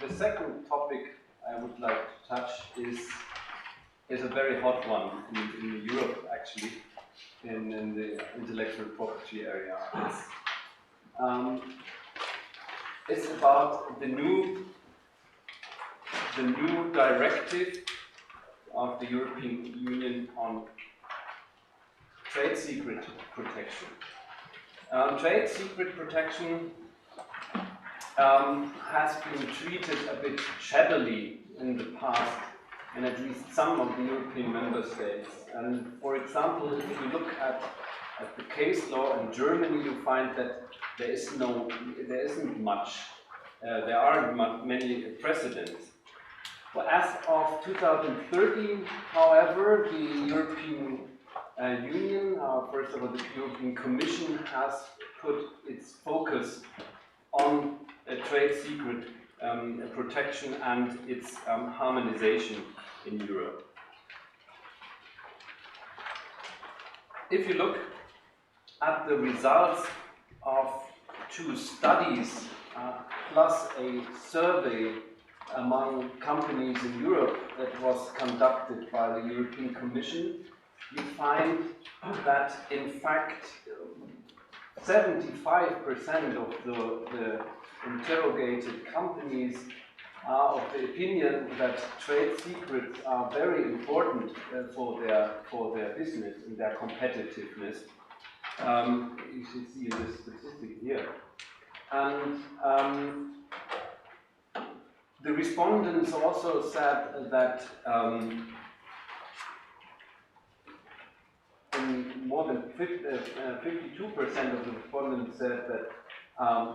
The second topic I would like to touch is a very hot one in Europe, actually, in the intellectual property area. It's about the new directive of the European Union on trade secret protection. Trade secret protection has been treated a bit shabbily in the past in at least some of the European member states. And for example, if you look at the case law in Germany, you find that there isn't much. There aren't many precedents. Well, as of 2013, however, the European Union, first of all, the European Commission has put its focus on trade secret protection and its harmonization in Europe. If you look at the results of two studies plus a survey among companies in Europe that was conducted by the European Commission, you find that in fact 75% of the interrogated companies are of the opinion that trade secrets are very important for their business and their competitiveness. You should see this statistic here. And the respondents also said that more than 52% of the respondents said that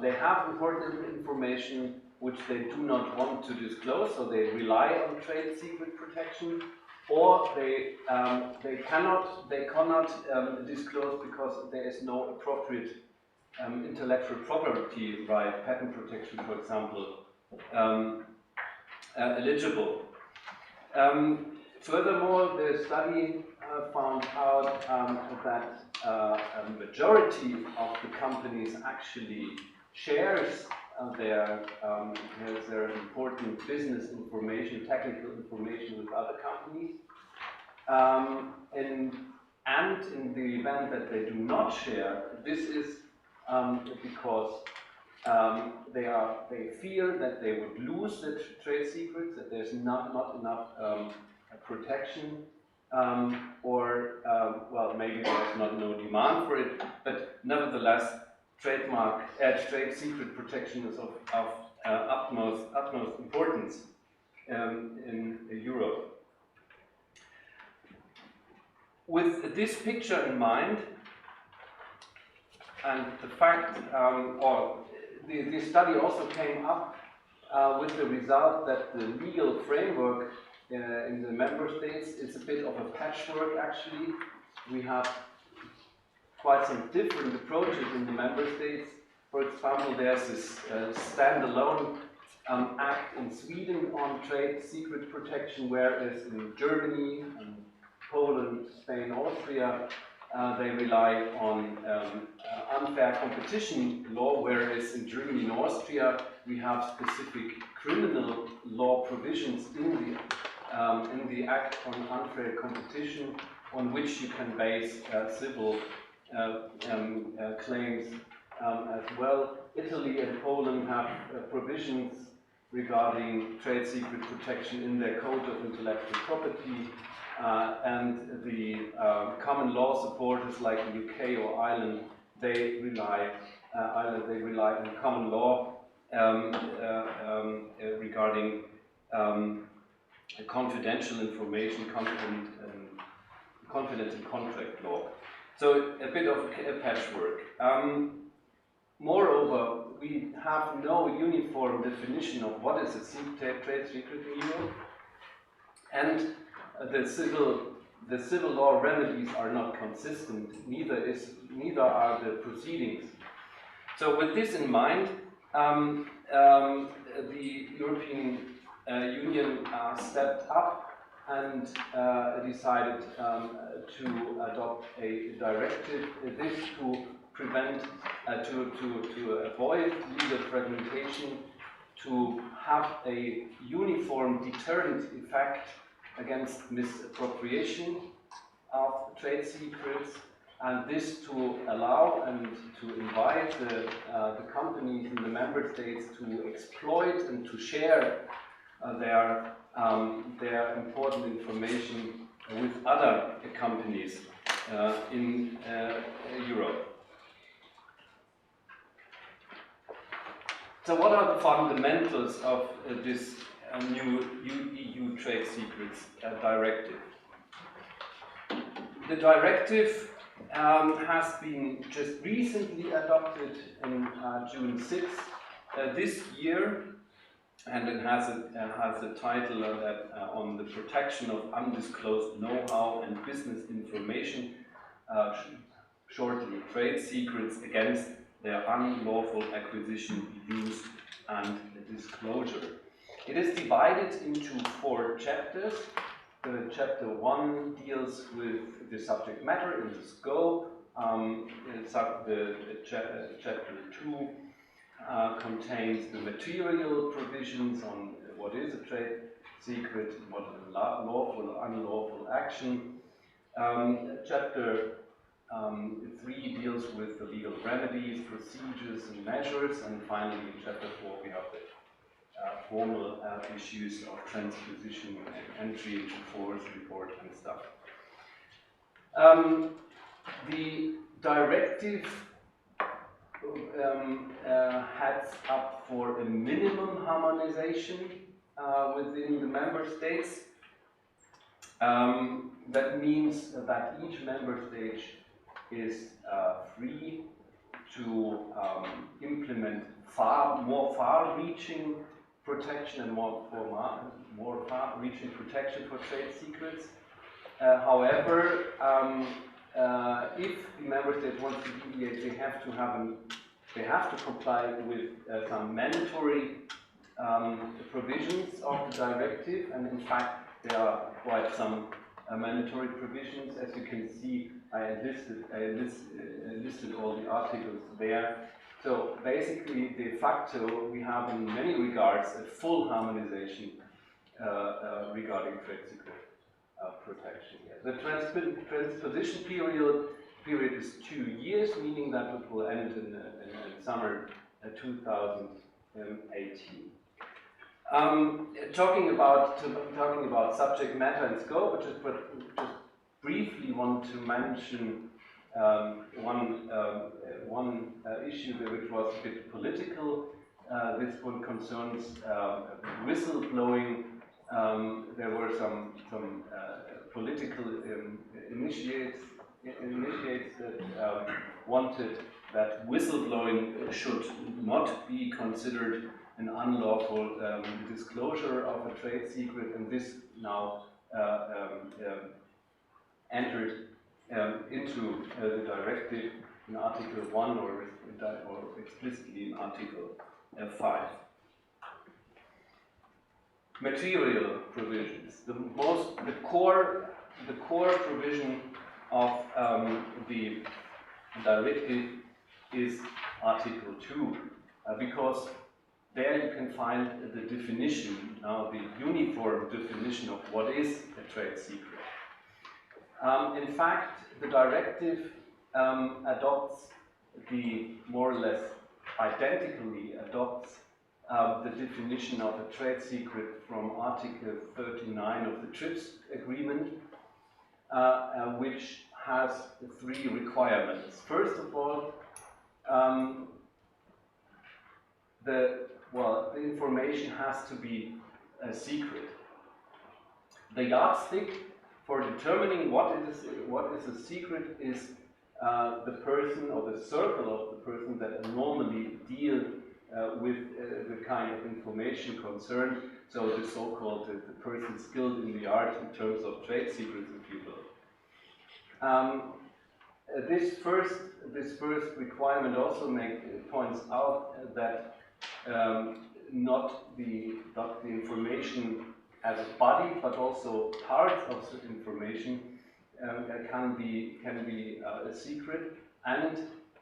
they have important information which they do not want to disclose, so they rely on trade secret protection, or they cannot disclose because there is no appropriate intellectual property right, patent protection, for example, eligible. Furthermore, the study found out that a majority of the companies actually shares their important business information, technical information with other companies. And in the event that they do not share, this is because they fear that they would lose the trade secrets, that there's not enough protection, well, maybe there's no demand for it, but nevertheless, trade secret protection is of utmost importance in Europe. With this picture in mind, and the fact, the study also came up with the result that the legal framework in the member states is a bit of a patchwork, actually. We have quite some different approaches in the member states. For example, there's this standalone act in Sweden on trade secret protection, whereas in Germany, and Poland, Spain, Austria, they rely on unfair competition law, whereas in Germany and Austria we have specific criminal law provisions in the Act on Unfair Competition, on which you can base civil claims as well. Italy and Poland have provisions regarding trade secret protection in their Code of Intellectual Property, and the common law supporters like the UK or Ireland, they rely on common law regarding confidential information, confidence and contract law. So a bit of a patchwork. Moreover, we have no uniform definition of what is a trade secret in Europe, and the civil law remedies are not consistent. Neither are the proceedings. So, with this in mind, the European Union stepped up and decided to adopt a directive. This to prevent, to avoid legal fragmentation, to have a uniform deterrent effect against misappropriation of trade secrets, and this to allow and to invite the companies in the member states to exploit and to share their important information with other companies in Europe. So what are the fundamentals of this new EU Trade Secrets Directive? The directive has been just recently adopted in June 6th this year, and it has a title on the protection of undisclosed know-how and business information, shortly trade secrets, against their unlawful acquisition, use and disclosure. It is divided into 4 chapters. Chapter 1 deals with the subject matter and the scope. Chapter 2 contains the material provisions on what is a trade secret, what is lawful or unlawful action. Chapter 3 deals with the legal remedies, procedures and measures, and finally in Chapter 4 we have the formal issues of transposition and entry into force, report and stuff. The directive heads up for a minimum harmonization within the member states. That means that each member state is free to implement more far-reaching protection and more far-reaching protection for trade secrets. However, if the member state wants to deviate, they have to comply with some mandatory provisions of the directive, and in fact there are quite some mandatory provisions. As you can see, I listed all the articles there. So basically, de facto, we have in many regards a full harmonization regarding trade secret protection. The transposition period is 2 years, meaning that it will end in summer 2018. Talking about subject matter and scope, just briefly want to mention one issue which was a bit political. This one concerns whistleblowing. There were some political initiates that wanted that whistleblowing should not be considered an unlawful disclosure of a trade secret, and this now entered into the directive in Article 1 or explicitly in Article 5. Material provisions. The core provision of the directive is Article 2, because there you can find the definition, the uniform definition of what is a trade secret. In fact, the directive adopts more or less identically adopts the definition of a trade secret from Article 39 of the TRIPS agreement, which has 3 requirements. First of all, the information has to be a secret. The yardstick for determining what is a secret is the person or the circle of the person that normally deal with the kind of information concerned. So the so-called the person skilled in the art in terms of trade secrets, if you will. This first requirement also points out that not the information as a body, but also parts of the information can be a secret, and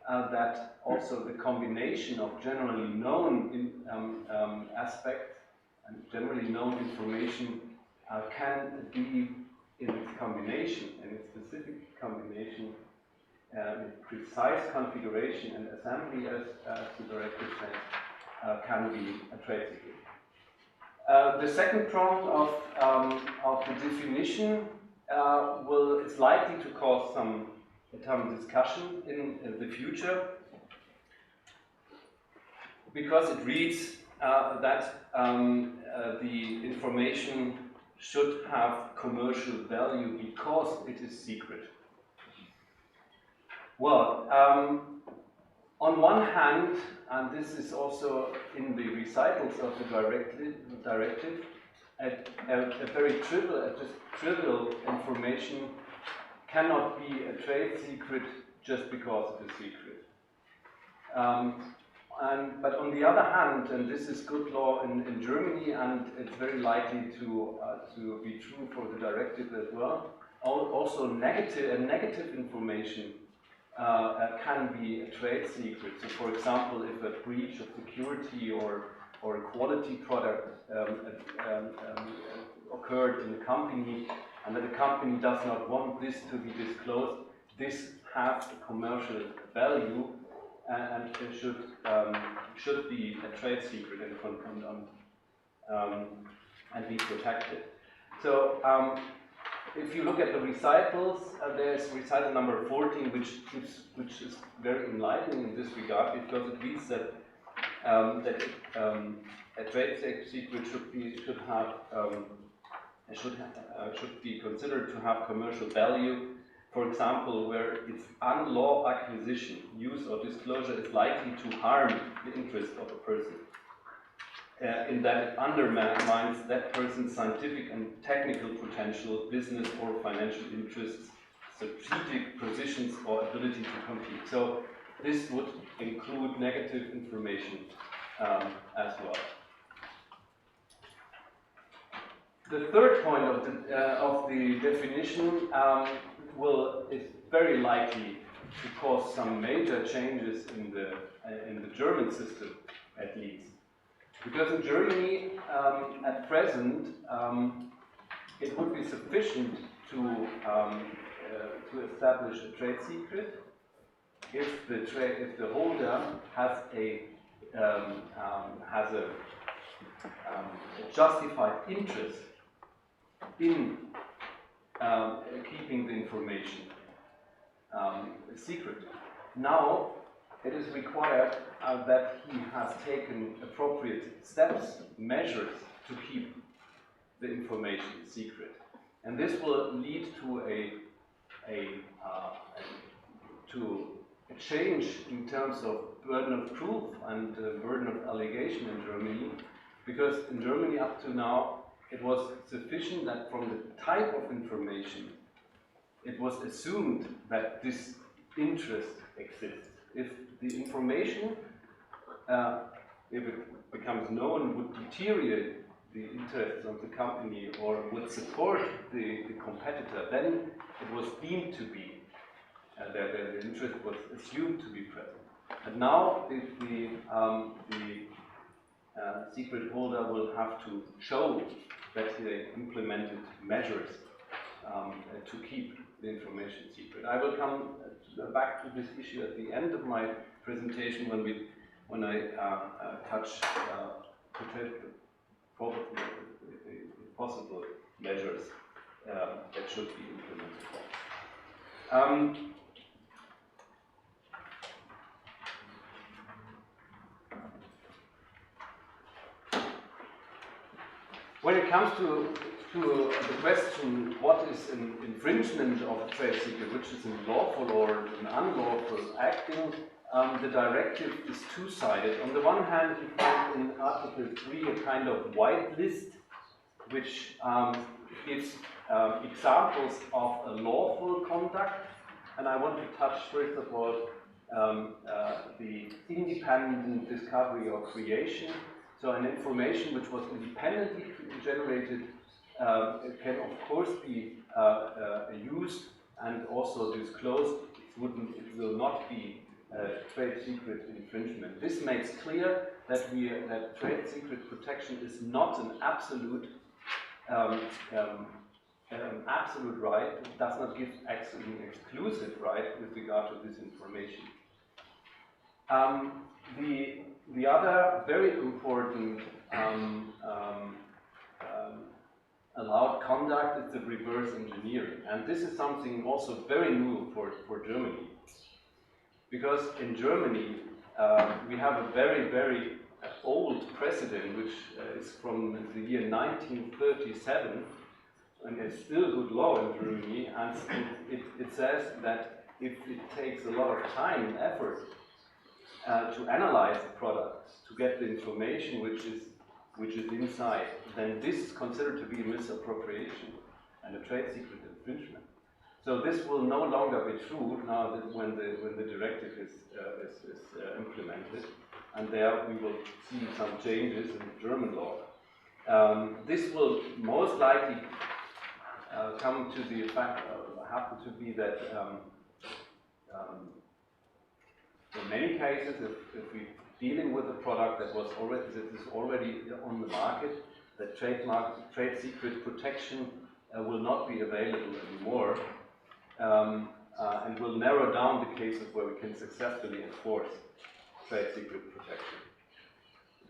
that also the combination of generally known aspects and generally known information can be in its combination, in its specific combination, precise configuration and assembly, as the directive says, can be a trade secret. The second prong of the definition is likely to cause some discussion in the future, because it reads that the information should have commercial value because it is secret. Well, on one hand, and this is also in the recitals of the directive, a very trivial information cannot be a trade secret just because it is secret. But on the other hand, and this is good law in Germany, and it's very likely to be true for the directive as well, also negative information can be a trade secret. So, for example, if a breach of security or a quality product occurred in the company, and that the company does not want this to be disclosed, this has a commercial value and it should be a trade secret and be protected. So, if you look at the recitals, there's recital number 14, which is very enlightening in this regard, because it reads that a trade secret should be considered to have commercial value. For example, where its unlawful acquisition, use, or disclosure is likely to harm the interest of a person, in that it undermines that person's scientific and technical potential, business or financial interests, strategic positions, or ability to compete. So this would include negative information as well. The third point of the definition is very likely to cause some major changes in the German system, at least. Because in Germany, at present, it would be sufficient to establish a trade secret if the holder has a justified interest in keeping the information secret. Now, it is required that he has taken appropriate steps, measures to keep the information secret. And this will lead to a change in terms of burden of proof and burden of allegation in Germany, because in Germany up to now it was sufficient that from the type of information it was assumed that this interest exists. If the information, if it becomes known, would deteriorate the interests of the company or would support the competitor, then it was deemed to be, the interest was assumed to be present. And now the secret holder will have to show that they implemented measures to keep the information secret. I will come back to this issue at the end of my presentation when I touch probably the possible measures that should be implemented. When it comes to the question, what is an infringement of a trade secret, which is a lawful or an unlawful acting, the directive is two-sided. On the one hand, you find in Article 3 a kind of white list, which gives examples of a lawful conduct, and I want to touch first of all the independent discovery or creation. So an information which was independently generated can of course be used and also disclosed. It will not be trade secret infringement. This makes clear that trade secret protection is not an absolute absolute right. It does not give an exclusive right with regard to this information. The other very important allowed conduct is the reverse engineering, and this is something also very new for Germany, because in Germany we have a very old precedent which is from the year 1937, and it's still good law in Germany, and it says that if it takes a lot of time and effort to analyze the products, to get the information which is inside, then this is considered to be misappropriation and a trade secret infringement. So this will no longer be true now that when the directive is implemented, and there we will see some changes in German law. This will most likely come to the effect, happen to be that in many cases, if we're dealing with a product that is already on the market, that trade secret protection will not be available anymore, and will narrow down the cases where we can successfully enforce trade secret protection.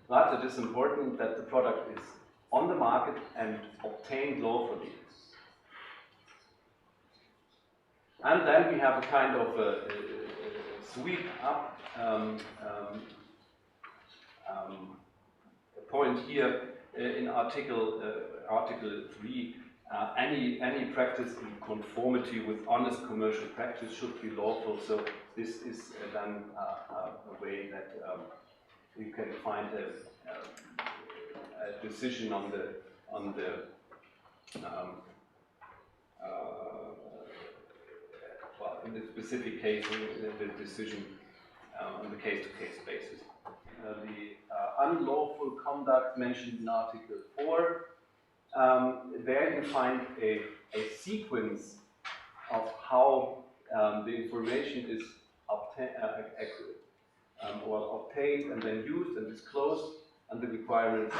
But it is important that the product is on the market and obtained lawfully. And then we have a kind of a sweep up point here in Article 3. Any practice in conformity with honest commercial practice should be lawful. So this is then a way that you can find a decision on the well, in the specific case, the decision on the case-to-case basis. The unlawful conduct mentioned in Article 4. There you find a sequence of how the information is obtained and then used and disclosed, and the requirements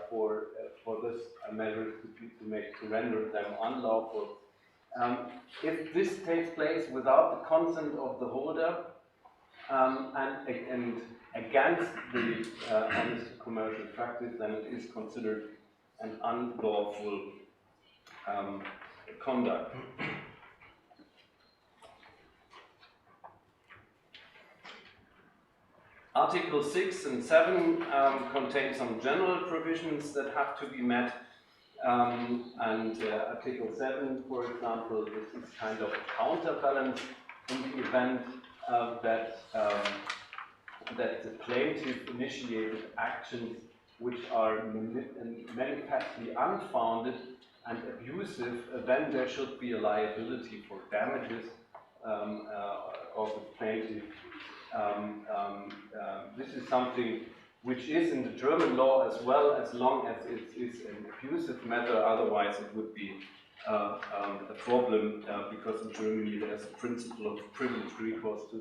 for this measure to render them unlawful. If this takes place without the consent of the holder and against the honest commercial practice, then it is considered an unlawful conduct. Article 6 and 7 contain some general provisions that have to be met. Article 7, for example, this is kind of a counterbalance in the event that the plaintiff initiated actions which are manifestly unfounded and abusive, then there should be a liability for damages of the plaintiff. This is something which is in the German law as well, as long as it is an abusive matter. Otherwise, it would be a problem because in Germany there's a principle of privileged recourse to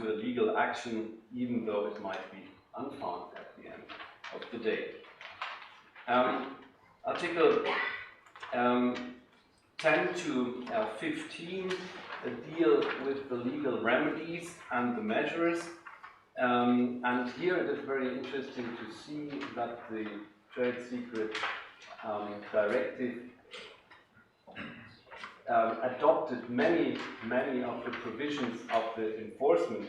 a legal action, even though it might be unfounded at the end of the day. Article 10 to 15 deal with the legal remedies and the measures. And here it is very interesting to see that the Trade Secret Directive adopted many of the provisions of the enforcement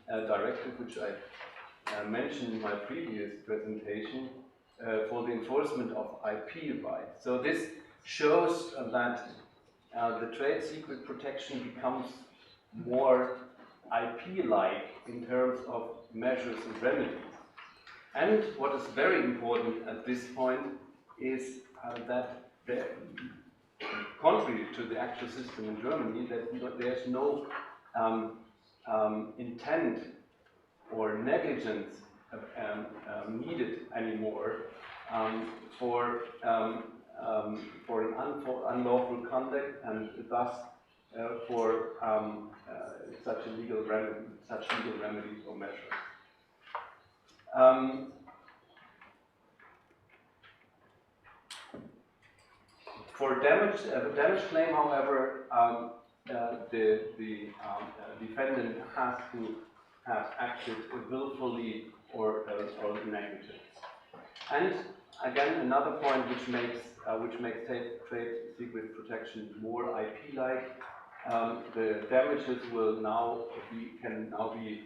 directive, which I mentioned in my previous presentation, for the enforcement of IP rights. So this shows that the trade secret protection becomes more IP-like in terms of measures and remedies. And what is very important at this point is that contrary to the actual system in Germany, that there's no intent or negligence needed anymore for an unlawful conduct, and thus for such legal remedies or measures. For damage claim, however, the defendant has to have acted willfully or negligently. And again, another point which makes trade secret protection more IP-like. The damages can now be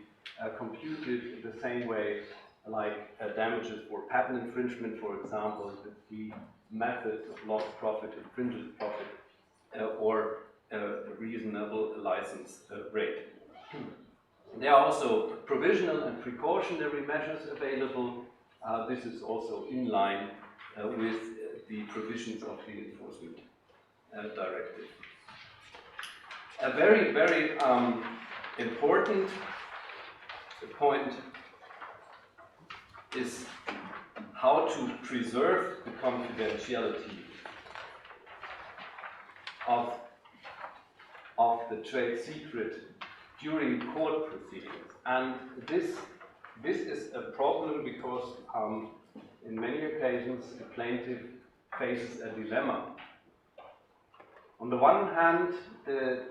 computed the same way like damages for patent infringement, for example, the methods of lost profit, infringed profit, or a reasonable license rate. There are also provisional and precautionary measures available. This is also in line with the provisions of the enforcement directive. A very, very important point is how to preserve the confidentiality of the trade secret during court proceedings. And this is a problem because in many occasions the plaintiff faces a dilemma. On the one hand, the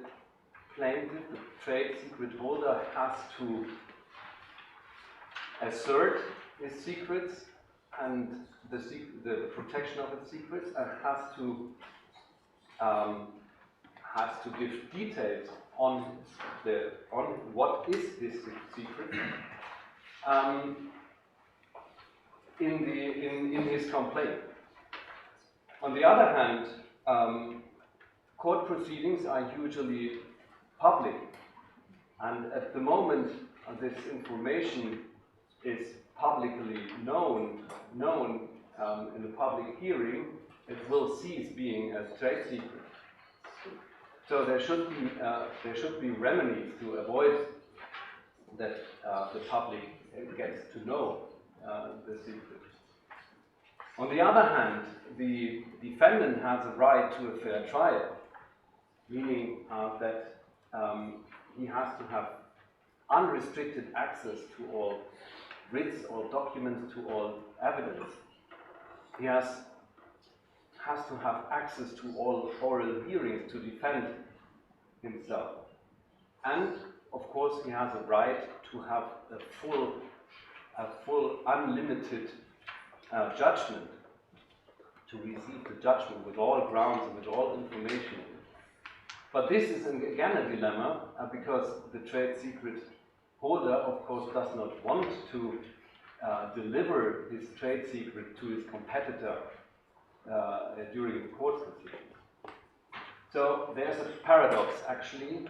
plaintiff, the trade secret holder, has to assert his secrets and the protection of its secrets, and has to give details on what is this secret in his complaint. On the other hand, court proceedings are usually public, and at the moment this information is publicly known in the public hearing, it will cease being a trade secret. So there should be remedies to avoid that the public gets to know the secret. On the other hand, the defendant has a right to a fair trial, meaning that he has to have unrestricted access to all writs, all documents, to all evidence. He has to have access to all oral hearings to defend himself. And, of course, he has a right to have a full unlimited judgment, to receive the judgment with all grounds and with all information. But this is, again, a dilemma, because the trade secret holder, of course, does not want to deliver his trade secret to his competitor during the court proceedings. So there's a paradox, actually,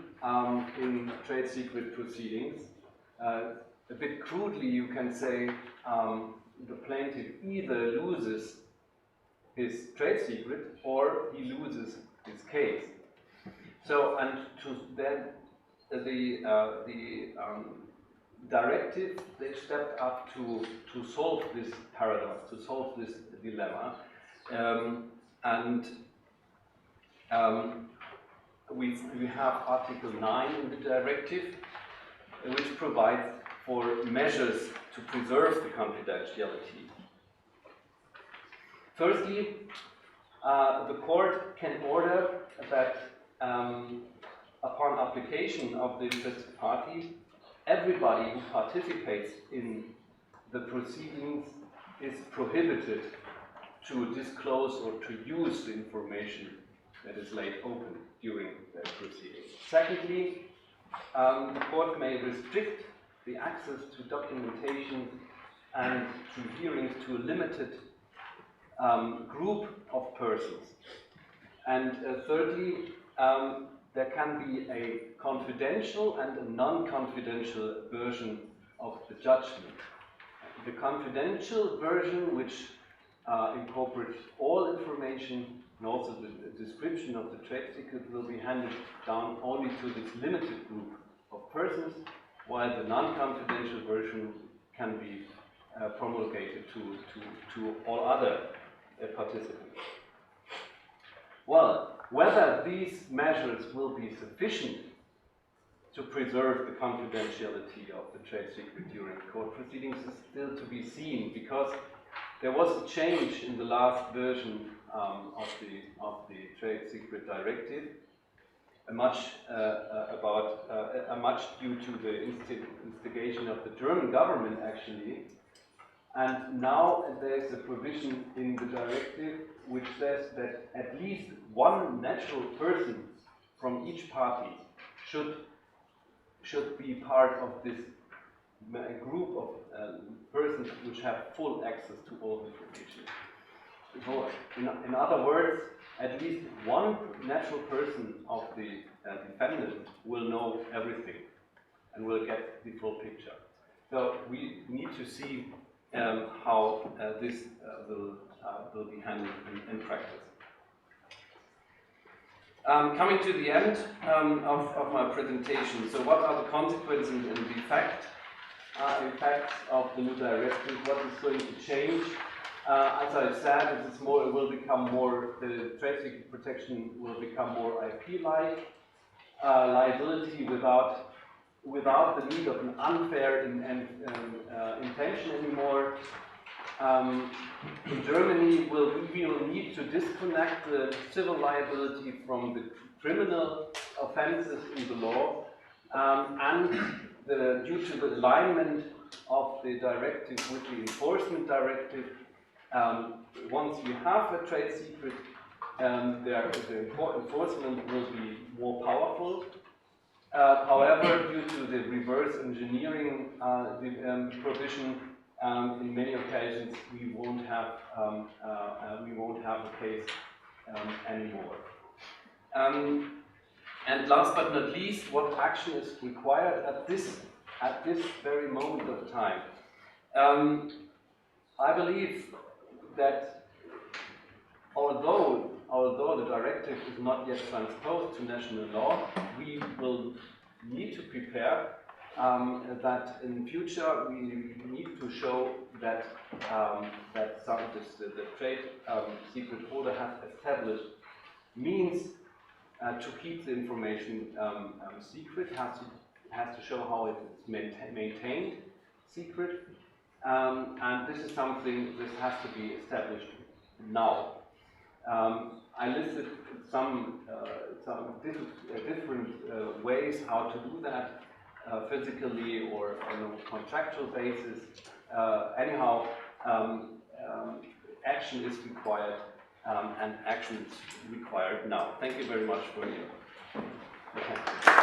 in trade secret proceedings. A bit crudely, you can say the plaintiff either loses his trade secret or he loses his case. So, and to then the directive, they stepped up to solve this paradox, to solve this dilemma, we have Article 9 in the directive, which provides for measures to preserve the confidentiality. Firstly, the court can order that upon application of the interested party, everybody who participates in the proceedings is prohibited to disclose or to use the information that is laid open during the proceedings. Secondly, the court may restrict the access to documentation and to hearings to a limited group of persons. And thirdly, there can be a confidential and a non-confidential version of the judgment. The confidential version, which incorporates all information and also the description of the trade secret, will be handed down only to this limited group of persons, while the non-confidential version can be promulgated to all other participants. Well, Whether these measures will be sufficient to preserve the confidentiality of the trade secret during court proceedings is still to be seen, because there was a change in the last version of the Trade Secret Directive, much due to the instigation of the German government, actually. And now there is a provision in the directive which says that at least one natural person from each party should be part of this group of persons which have full access to all information. So, in other words, at least one natural person of the defendant will know everything and will get the full picture. So we need to see how this will be handled in practice. Coming to the end of my presentation, so what are the consequences and the effects of the new directive? What is going to change? As I said, it will become more, the trade secret protection will become more IP-like, liability without the need of an unfair intention anymore. In Germany, we will need to disconnect the civil liability from the criminal offenses in the law, and due to the alignment of the directive with the enforcement directive, once you have a trade secret, the enforcement will be more powerful. However, due to the reverse engineering provision, in many occasions we won't have a case anymore. And last but not least, what action is required at this very moment of time? I believe that although the directive is not yet transposed to national law, we will need to prepare that in future we need to show that the trade secret holder has established means to keep the information secret, has to show how it is maintained secret, and this is something that has to be established now. I listed some different ways how to do that, physically or on a contractual basis. Anyhow, action is required, and action is required now. Thank you very much for your attention.